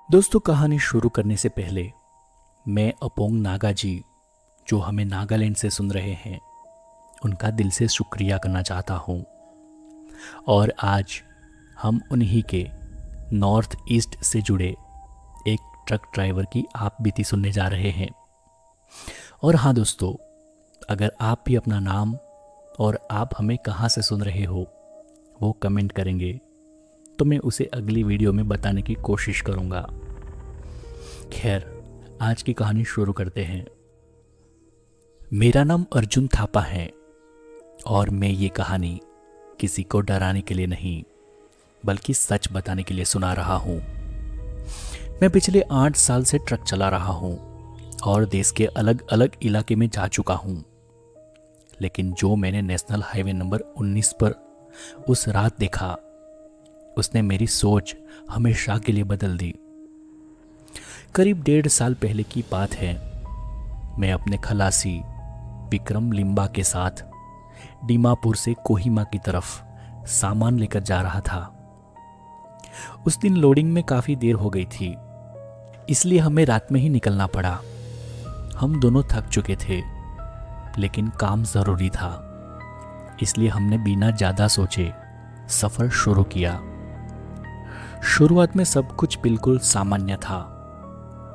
दोस्तों, कहानी शुरू करने से पहले मैं अपोंग नागा जी, जो हमें नागालैंड से सुन रहे हैं, उनका दिल से शुक्रिया करना चाहता हूँ। और आज हम उन्हीं के नॉर्थ ईस्ट से जुड़े एक ट्रक ड्राइवर की आप बीती सुनने जा रहे हैं। और हाँ दोस्तों, अगर आप भी अपना नाम और आप हमें कहाँ से सुन रहे हो वो कमेंट करेंगे तो मैं उसे अगली वीडियो में बताने की कोशिश करूँगा। खैर, आज की कहानी शुरू करते हैं। मेरा नाम अर्जुन थापा है और मैं ये कहानी किसी को डराने के लिए नहीं बल्कि सच बताने के लिए सुना रहा हूँ। मैं पिछले 8 साल से ट्रक चला रहा हूँ और देश के अलग अलग इलाके में जा चुका हूँ, लेकिन जो मैंने नेशनल हाईवे नंबर 19 पर उस रात देखा उसने मेरी सोच हमेशा के लिए बदल दी। करीब 1.5 साल पहले की बात है। मैं अपने खलासी विक्रम लिम्बा के साथ दीमापुर से कोहिमा की तरफ सामान लेकर जा रहा था। उस दिन लोडिंग में काफ़ी देर हो गई थी, इसलिए हमें रात में ही निकलना पड़ा। हम दोनों थक चुके थे, लेकिन काम ज़रूरी था, इसलिए हमने बिना ज़्यादा सोचे सफ़र शुरू किया। शुरुआत में सब कुछ बिल्कुल सामान्य था।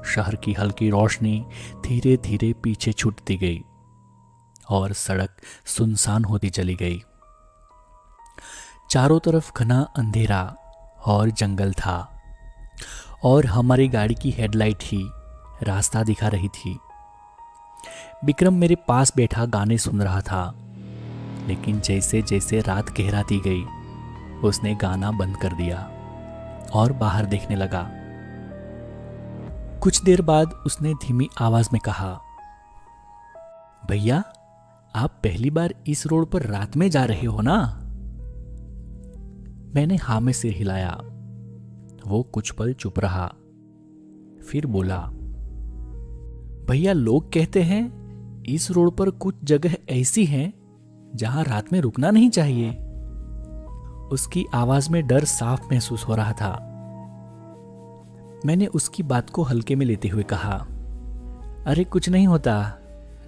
शहर की हल्की रोशनी धीरे धीरे पीछे छूटती गई और सड़क सुनसान होती चली गई। चारों तरफ घना अंधेरा और जंगल था और हमारी गाड़ी की हेडलाइट ही रास्ता दिखा रही थी। विक्रम मेरे पास बैठा गाने सुन रहा था, लेकिन जैसे जैसे रात गहराती गई उसने गाना बंद कर दिया और बाहर देखने लगा। कुछ देर बाद उसने धीमी आवाज में कहा, भैया, आप पहली बार इस रोड पर रात में जा रहे हो ना? मैंने हाँ में सिर हिलाया। वो कुछ पल चुप रहा, फिर बोला, भैया, लोग कहते हैं इस रोड पर कुछ जगह ऐसी हैं जहां रात में रुकना नहीं चाहिए। उसकी आवाज में डर साफ महसूस हो रहा था। मैंने उसकी बात को हल्के में लेते हुए कहा, अरे कुछ नहीं होता,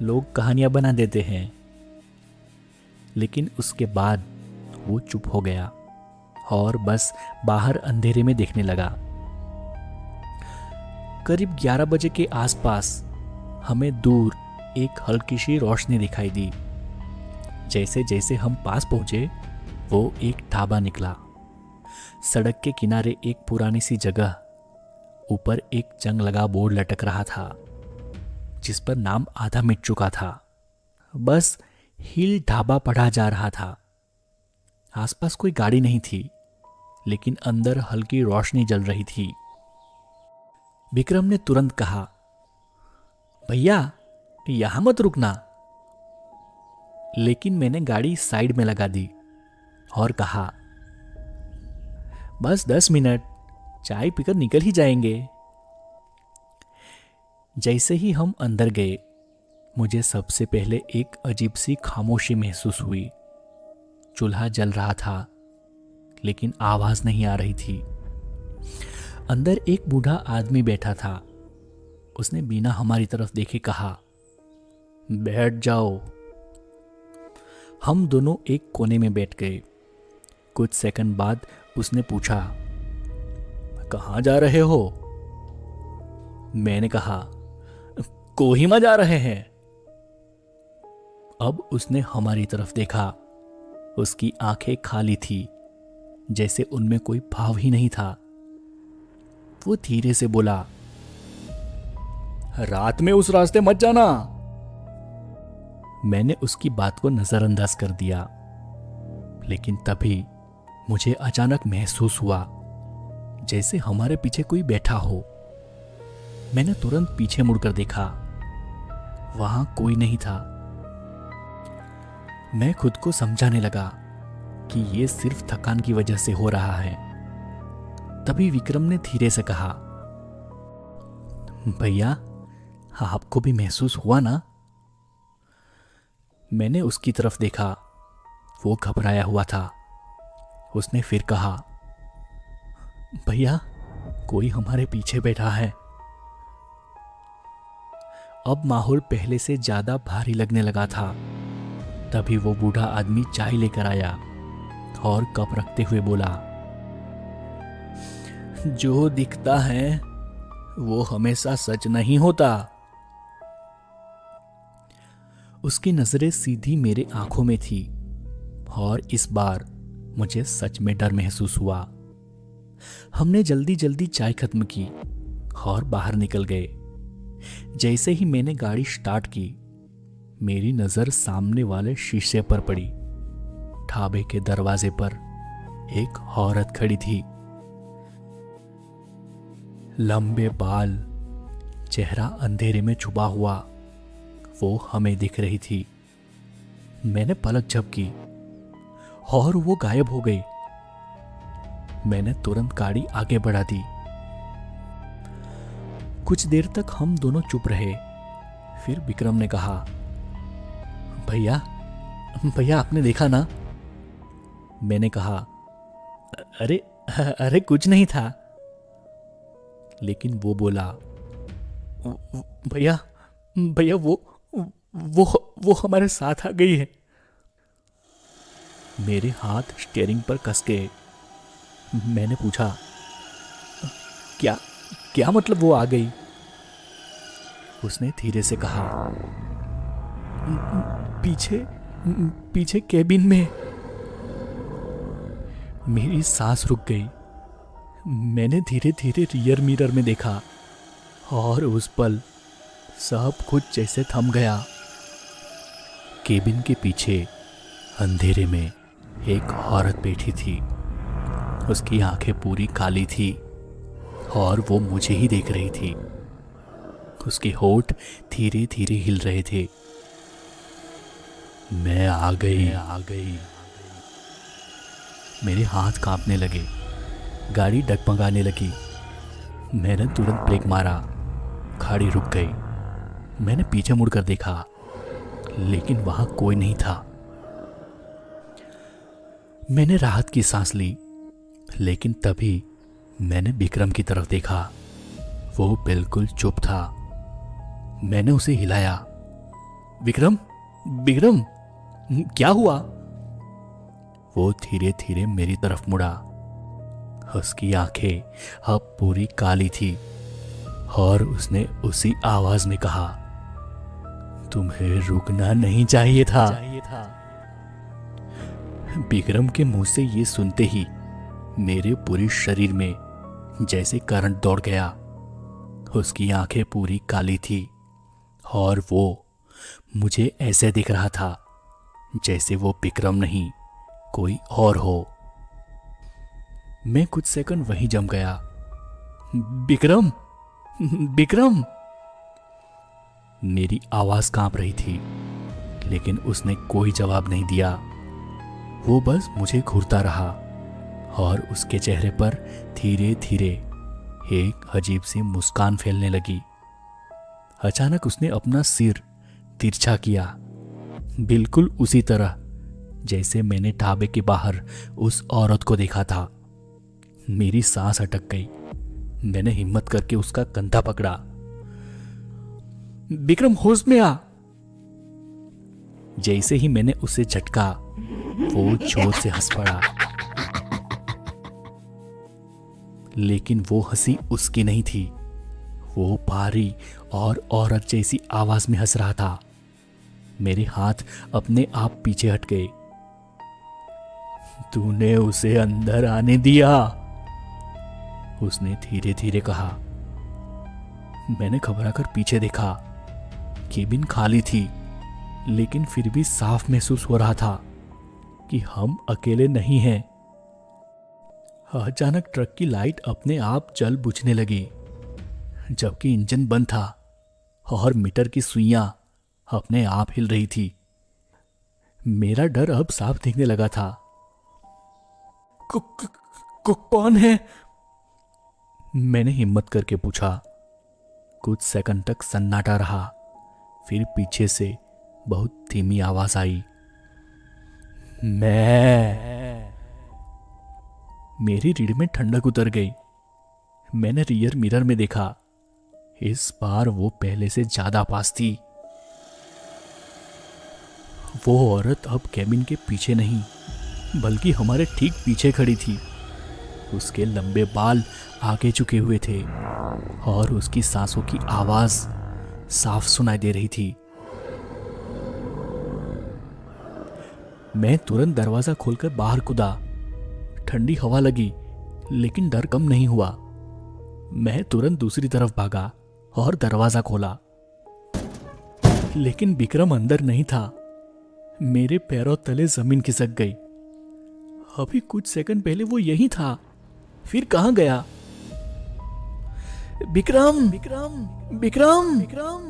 लोग कहानियां बना देते हैं। लेकिन उसके बाद वो चुप हो गया और बस बाहर अंधेरे में देखने लगा। करीब 11 बजे के आसपास हमें दूर एक हल्की सी रोशनी दिखाई दी। जैसे जैसे हम पास पहुंचे वो एक ढाबा निकला। सड़क के किनारे एक पुरानी सी जगह, ऊपर एक जंग लगा बोर्ड लटक रहा था जिस पर नाम आधा मिट चुका था। बस हिल ढाबा पढ़ा जा रहा था। आसपास कोई गाड़ी नहीं थी, लेकिन अंदर हल्की रोशनी जल रही थी। विक्रम ने तुरंत कहा, भैया, यहां मत रुकना। लेकिन मैंने गाड़ी साइड में लगा दी और कहा, बस 10 मिनट, चाय पीकर निकल ही जाएंगे। जैसे ही हम अंदर गए मुझे सबसे पहले एक अजीब सी खामोशी महसूस हुई। चूल्हा जल रहा था, लेकिन आवाज नहीं आ रही थी। अंदर एक बूढ़ा आदमी बैठा था। उसने बिना हमारी तरफ देखे कहा, बैठ जाओ। हम दोनों एक कोने में बैठ गए। कुछ सेकंड बाद उसने पूछा, कहाँ जा रहे हो? मैंने कहा, कोहिमा जा रहे हैं। अब उसने हमारी तरफ देखा। उसकी आंखें खाली थी, जैसे उनमें कोई भाव ही नहीं था। वो धीरे से बोला, रात में उस रास्ते मत जाना। मैंने उसकी बात को नजरअंदाज कर दिया, लेकिन तभी मुझे अचानक महसूस हुआ जैसे हमारे पीछे कोई बैठा हो। मैंने तुरंत पीछे मुड़कर देखा, वहां कोई नहीं था। मैं खुद को समझाने लगा कि यह सिर्फ थकान की वजह से हो रहा है। तभी विक्रम ने धीरे से कहा, भैया, आपको भी महसूस हुआ ना? मैंने उसकी तरफ देखा। वो घबराया हुआ था। उसने फिर कहा, भैया, कोई हमारे पीछे बैठा है। अब माहौल पहले से ज्यादा भारी लगने लगा था। तभी वो बूढ़ा आदमी चाय लेकर आया और कप रखते हुए बोला, जो दिखता है वो हमेशा सच नहीं होता। उसकी नजरें सीधी मेरे आंखों में थी और इस बार मुझे सच में डर महसूस हुआ। हमने जल्दी जल्दी चाय खत्म की और बाहर निकल गए। जैसे ही मैंने गाड़ी स्टार्ट की, मेरी नजर सामने वाले शीशे पर पड़ी। ढाबे के दरवाजे पर एक औरत खड़ी थी। लंबे बाल, चेहरा अंधेरे में छुपा हुआ, वो हमें दिख रही थी। मैंने पलक झपकी और वो गायब हो गई। मैंने तुरंत गाड़ी आगे बढ़ा दी। कुछ देर तक हम दोनों चुप रहे। फिर विक्रम ने कहा, भैया भैया आपने देखा ना? मैंने कहा, अरे अरे कुछ नहीं था। लेकिन वो बोला, भैया भैया वो हमारे साथ आ गई है। मेरे हाथ स्टीयरिंग पर कस गए। मैंने पूछा, क्या क्या मतलब वो आ गई? उसने धीरे से कहा, पीछे पीछे केबिन में। मेरी सांस रुक गई। मैंने धीरे धीरे रियर मिरर में देखा और उस पल सब कुछ जैसे थम गया। केबिन के पीछे अंधेरे में एक औरत बैठी थी। उसकी आंखें पूरी काली थी और वो मुझे ही देख रही थी। उसके होंठ धीरे धीरे हिल रहे थे। मैं आ गई। मेरे हाथ कांपने लगे। गाड़ी डगमगाने लगी। मैंने तुरंत ब्रेक मारा। गाड़ी रुक गई। मैंने पीछे मुड़कर देखा, लेकिन वहां कोई नहीं था। मैंने राहत की सांस ली, लेकिन तभी मैंने विक्रम की तरफ देखा। वो बिल्कुल चुप था। मैंने उसे हिलाया, विक्रम विक्रम क्या हुआ? वो धीरे धीरे मेरी तरफ मुड़ा। उसकी आंखें अब पूरी काली थी और उसने उसी आवाज में कहा, तुम्हें रुकना नहीं चाहिए था। विक्रम के मुंह से ये सुनते ही मेरे पूरे शरीर में जैसे करंट दौड़ गया। उसकी आंखें पूरी काली थी और वो मुझे ऐसे दिख रहा था जैसे वो विक्रम नहीं कोई और हो। मैं कुछ सेकंड वहीं जम गया। विक्रम विक्रम। मेरी आवाज कांप रही थी, लेकिन उसने कोई जवाब नहीं दिया। वो बस मुझे घूरता रहा और उसके चेहरे पर धीरे धीरे एक अजीब सी मुस्कान फैलने लगी। अचानक उसने अपना सिर तिरछा किया, बिल्कुल उसी तरह जैसे मैंने ढाबे के बाहर उस औरत को देखा था। मेरी सांस अटक गई। मैंने हिम्मत करके उसका कंधा पकड़ा। विक्रम होश में आ। जैसे ही मैंने उसे झटका, वो जोर से हंस पड़ा। लेकिन वो हंसी उसकी नहीं थी। वो भारी और औरत जैसी आवाज में हंस रहा था। मेरे हाथ अपने आप पीछे हट गए। तूने उसे अंदर आने दिया, उसने धीरे धीरे कहा। मैंने घबराकर पीछे देखा। केबिन खाली थी, लेकिन फिर भी साफ महसूस हो रहा था कि हम अकेले नहीं हैं। अचानक ट्रक की लाइट अपने आप जल बुझने लगी, जबकि इंजन बंद था और मीटर की सुइयां अपने आप हिल रही थी। मेरा डर अब साफ दिखने लगा था। कौन है? मैंने हिम्मत करके पूछा। कुछ सेकंड तक सन्नाटा रहा। फिर पीछे से बहुत धीमी आवाज आई, मैं। मेरी रीढ़ में ठंडक उतर गई। मैंने रियर मिरर में देखा। इस बार वो पहले से ज्यादा पास थी। वो औरत अब कैबिन के पीछे नहीं बल्कि हमारे ठीक पीछे खड़ी थी। उसके लंबे बाल आगे झुके हुए थे और उसकी सांसों की आवाज साफ सुनाई दे रही थी। मैं तुरंत दरवाजा खोलकर बाहर कूदा। ठंडी हवा लगी लेकिन डर कम नहीं हुआ। मैं तुरंत दूसरी तरफ भागा और दरवाजा खोला, लेकिन विक्रम अंदर नहीं था। मेरे पैरों तले जमीन खिसक गई। अभी कुछ सेकंड पहले वो यहीं था, फिर कहां गया? विक्रम, विक्रम, विक्रम, विक्रम!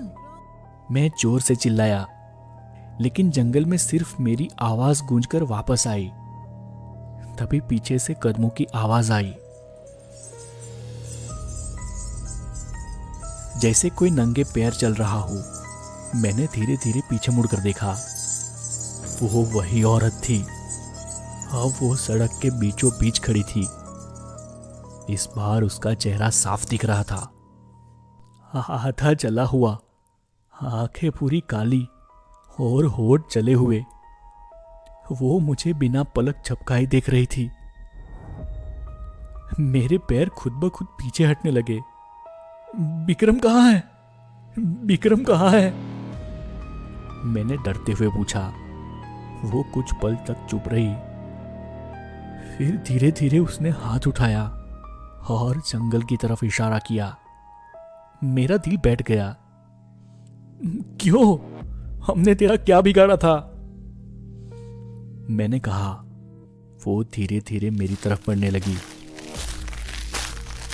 मैं जोर से चिल्लाया, लेकिन जंगल में सिर्फ मेरी आवाज गूंजकर वापस आई। तभी पीछे से कदमों की आवाज आई, जैसे कोई नंगे पैर चल रहा हो। मैंने धीरे धीरे पीछे मुड़कर देखा। वो वही औरत थी। अब वो सड़क के बीचों बीच खड़ी थी। इस बार उसका चेहरा साफ दिख रहा था, आधा जला हुआ, आंखें पूरी काली और होठ जले हुए। वो मुझे बिना पलक झपकाए देख रही थी। मेरे पैर खुद ब खुद पीछे हटने लगे। विक्रम कहाँ है? विक्रम कहाँ है? मैंने डरते हुए पूछा। वो कुछ पल तक चुप रही, फिर धीरे धीरे उसने हाथ उठाया और जंगल की तरफ इशारा किया। मेरा दिल बैठ गया। क्यों? हमने तेरा क्या बिगाड़ा था? मैंने कहा। वो धीरे धीरे मेरी तरफ बढ़ने लगी,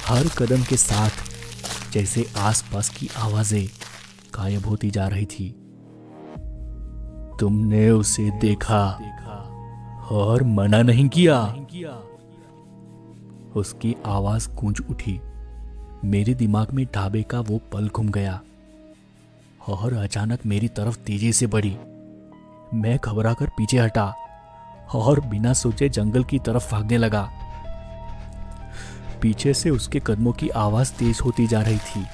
हर कदम के साथ जैसे आसपास की आवाजें गायब होती जा रही थी। तुमने उसे देखा और मना नहीं किया। उसकी आवाज गूंज उठी। मेरे दिमाग में ढाबे का वो पल घूम गया और अचानक मेरी तरफ तेजी से बढ़ी। मैं घबराकर पीछे हटा और बिना सोचे जंगल की तरफ भागने लगा। पीछे से उसके कदमों की आवाज तेज होती जा रही थी।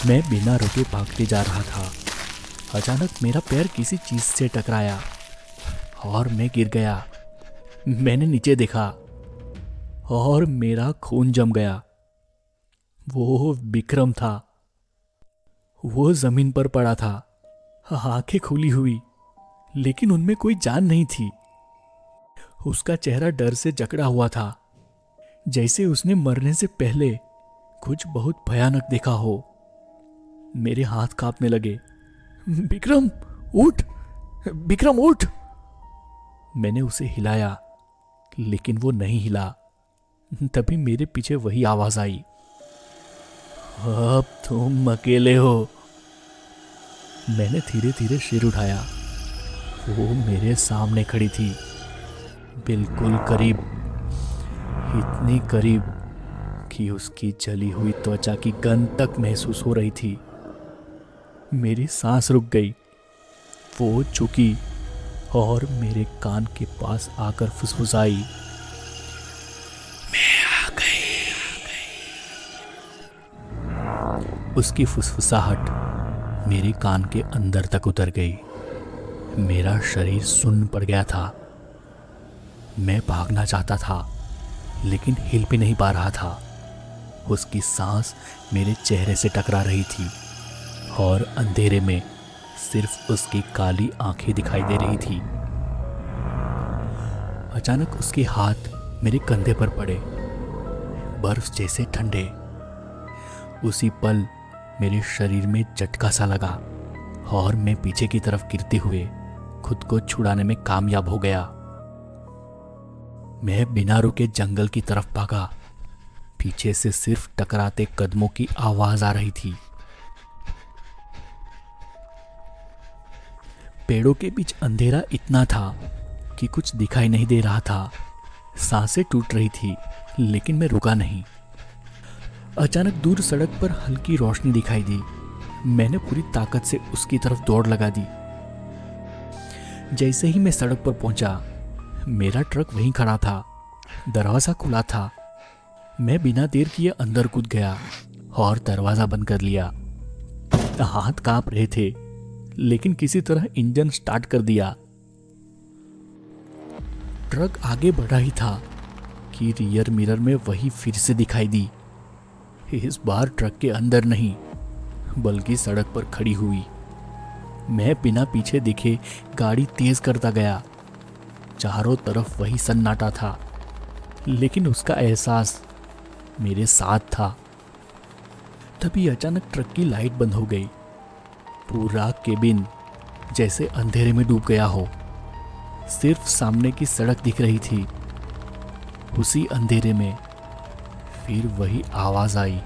मैं बिना रुके भागते जा रहा था। अचानक मेरा पैर किसी चीज से टकराया और मैं गिर गया। मैंने नीचे देखा और मेरा खून जम गया। वो विक्रम था। वो जमीन पर पड़ा था, आंखें खुली हुई, लेकिन उनमें कोई जान नहीं थी। उसका चेहरा डर से जकड़ा हुआ था, जैसे उसने मरने से पहले कुछ बहुत भयानक देखा हो। मेरे हाथ कांपने लगे। विक्रम उठ! विक्रम उठ! मैंने उसे हिलाया, लेकिन वो नहीं हिला। तभी मेरे पीछे वही आवाज आई, अब तुम अकेले हो। मैंने धीरे धीरे सिर उठाया। वो मेरे सामने खड़ी थी, बिल्कुल करीब, इतनी करीब कि उसकी जली हुई त्वचा की गंध तक महसूस हो रही थी। मेरी सांस रुक गई। वो झुकी और मेरे कान के पास आकर फुसफुसाई, मैं आ गई। उसकी फुसफुसाहट मेरे कान के अंदर तक उतर गई। मेरा शरीर सुन्न पड़ गया था। मैं भागना चाहता था, लेकिन हिल भी नहीं पा रहा था। उसकी सांस मेरे चेहरे से टकरा रही थी और अंधेरे में सिर्फ उसकी काली आंखें दिखाई दे रही थी। अचानक उसके हाथ मेरे कंधे पर पड़े, बर्फ जैसे ठंडे। उसी पल मेरे शरीर में झटका सा लगा और मैं पीछे की तरफ गिरते हुए खुद को छुड़ाने में कामयाब हो गया। मैं बिना रुके जंगल की तरफ भागा। पीछे से सिर्फ टकराते कदमों की आवाज आ रही थी। पेड़ों के बीच अंधेरा इतना था कि कुछ दिखाई नहीं दे रहा था। सांसें टूट रही थी, लेकिन मैं रुका नहीं। अचानक दूर सड़क पर हल्की रोशनी दिखाई दी। मैंने पूरी ताकत से उसकी तरफ दौड़ लगा दी। जैसे ही मैं सड़क पर पहुंचा, मेरा ट्रक वहीं खड़ा था दरवाज़ा खुला था। मैं बिना देर किए अंदर कूद गया और दरवाज़ा बंद कर लिया। हाथ कांप रहे थे, लेकिन किसी तरह इंजन स्टार्ट कर दिया। ट्रक आगे बढ़ा ही था कि रियर मिरर में वही फिर से दिखाई दी। इस बार ट्रक के अंदर नहीं, बल्कि सड़क पर खड़ी हुई। मैं बिना पीछे देखे गाड़ी तेज करता गया। चारों तरफ वही सन्नाटा था, लेकिन उसका एहसास मेरे साथ था। तभी अचानक ट्रक की लाइट बंद हो गई। पूरा केबिन जैसे अंधेरे में डूब गया हो। सिर्फ सामने की सड़क दिख रही थी। उसी अंधेरे में फिर वही आवाज आई,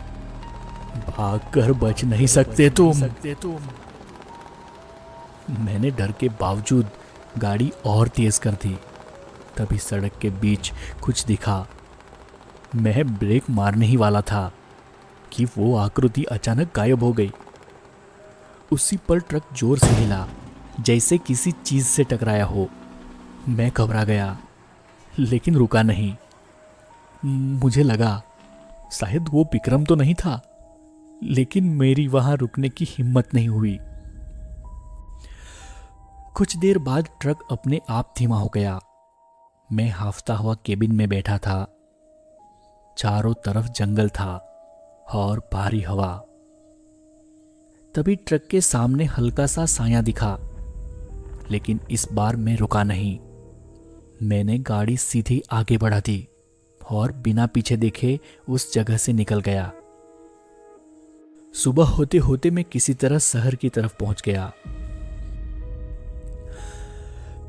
भागकर बच नहीं सकते तुम। मैंने डर के बावजूद गाड़ी और तेज कर दी। तभी सड़क के बीच कुछ दिखा। मैं ब्रेक मारने ही वाला था कि वो आकृति अचानक गायब हो गई। उसी पर ट्रक जोर से हिला, जैसे किसी चीज से टकराया हो। मैं घबरा गया, लेकिन रुका नहीं। मुझे लगा शायद वो विक्रम तो नहीं था, लेकिन मेरी वहां रुकने की हिम्मत नहीं हुई। कुछ देर बाद ट्रक अपने आप धीमा हो गया। मैं हाफता हुआ केबिन में बैठा था। चारों तरफ जंगल था और भारी हवा। तभी ट्रक के सामने हल्का सा साया दिखा, लेकिन इस बार मैं रुका नहीं। मैंने गाड़ी सीधी आगे बढ़ा दी और बिना पीछे देखे उस जगह से निकल गया। सुबह होते होते मैं किसी तरह शहर की तरफ पहुंच गया।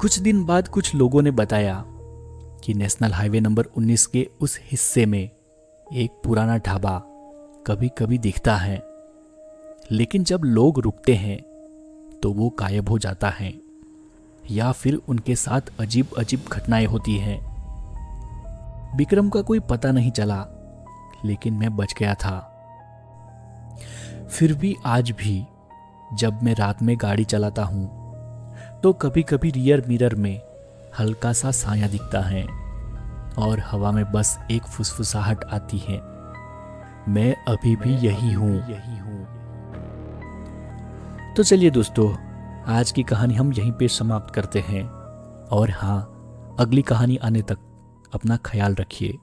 कुछ दिन बाद कुछ लोगों ने बताया कि नेशनल हाईवे नंबर 19 के उस हिस्से में एक पुराना ढाबा कभी कभी दिखता है, लेकिन जब लोग रुकते हैं तो वो गायब हो जाता है, या फिर उनके साथ अजीब अजीब घटनाएं होती हैं। विक्रम का कोई पता नहीं चला, लेकिन मैं बच गया था। फिर भी आज भी जब मैं रात में गाड़ी चलाता हूं तो कभी कभी रियर मिरर में हल्का सा साया दिखता है और हवा में बस एक फुसफुसाहट आती है, मैं अभी भी यही हूं। तो चलिए दोस्तों, आज की कहानी हम यहीं पे समाप्त करते हैं। और हाँ, अगली कहानी आने तक अपना ख्याल रखिए।